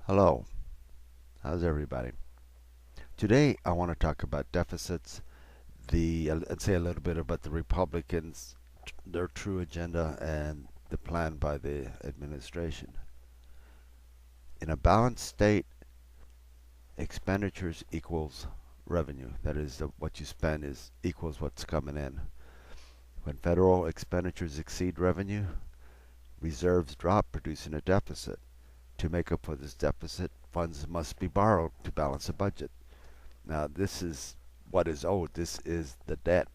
Hello, how's everybody? Today I want to talk about deficits, and say a little bit about the Republicans, their true agenda, and the plan by the administration. In a balanced state, expenditures equals revenue. That is, what you spend is equals what's coming in. When federal expenditures exceed revenue, reserves drop, producing a deficit. To make up for this deficit, funds must be borrowed to balance a budget. Now, this is what is owed. This is the debt.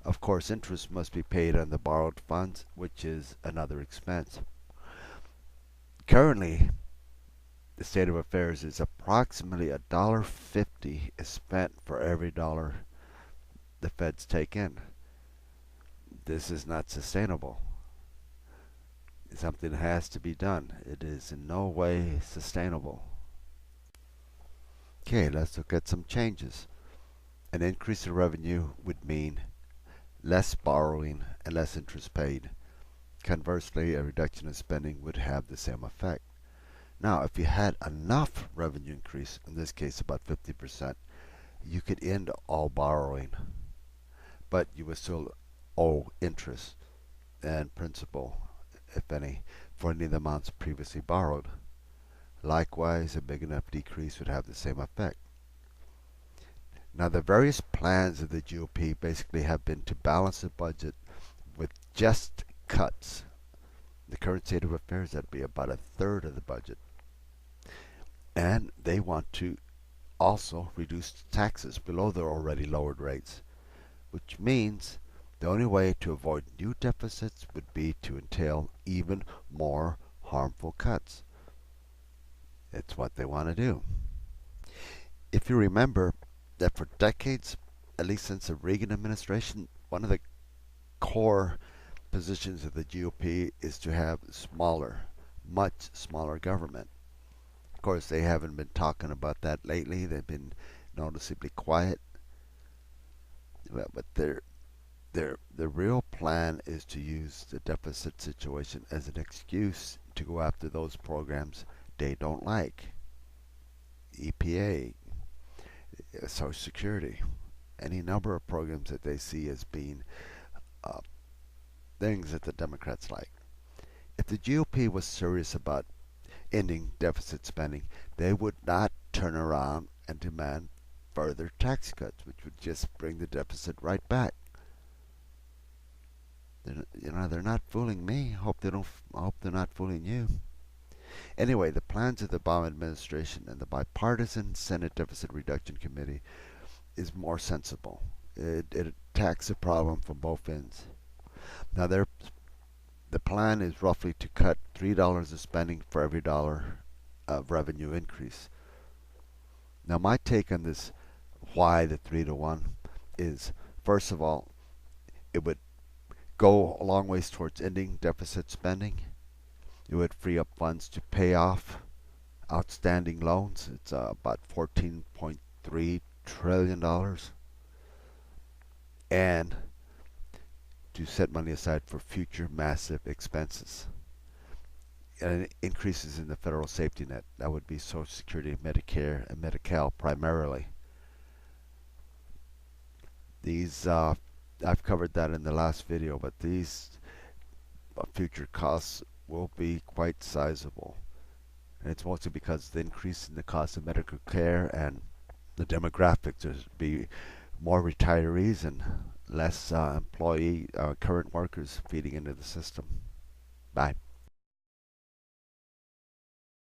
Of course, interest must be paid on the borrowed funds, which is another expense. Currently, the state of affairs is approximately $1.50 is spent for every dollar the feds take in. This is not sustainable. Something has to be done. It is in no way sustainable. Okay, let's look at some changes. An increase in revenue would mean less borrowing and less interest paid. Conversely, a reduction in spending would have the same effect. Now, if you had enough revenue increase, in this case about 50%, you could end all borrowing, but you would still owe interest and principal, if any, for any of the amounts previously borrowed. Likewise, a big enough decrease would have the same effect. Now, the various plans of the GOP basically have been to balance the budget with just cuts. The current state of affairs, that'd be about a third of the budget. And they want to also reduce taxes below their already lowered rates, which means the only way to avoid new deficits would be to entail even more harmful cuts. It's what they want to do. If you remember that for decades, at least since the Reagan administration, one of the core positions of the GOP is to have smaller, much smaller government. Of course, they haven't been talking about that lately. They've been noticeably quiet. But their real plan is to use the deficit situation as an excuse to go after those programs they don't like. EPA, Social Security, any number of programs that they see as being uh, things that the Democrats like. If the GOP was serious about ending deficit spending, they would not turn around and demand further tax cuts, which would just bring the deficit right back. They're not fooling me. I hope they're not fooling you. Anyway, the plans of the Obama administration and the bipartisan Senate Deficit Reduction Committee is more sensible. It attacks the problem from both ends. Now, the plan is roughly to cut $3 of spending for every dollar of revenue increase. Now, my take on this, why the 3-to-1, is first of all, it would go a long ways towards ending deficit spending. It would free up funds to pay off outstanding loans. It's about $14.3 trillion. And to set money aside for future massive expenses. And increases in the federal safety net. That would be Social Security, Medicare, and Medi-Cal primarily. These, I've covered that in the last video, but these future costs will be quite sizable. And it's mostly because of the increase in the cost of medical care and the demographics. There's be more retirees and less current workers feeding into the system. Bye.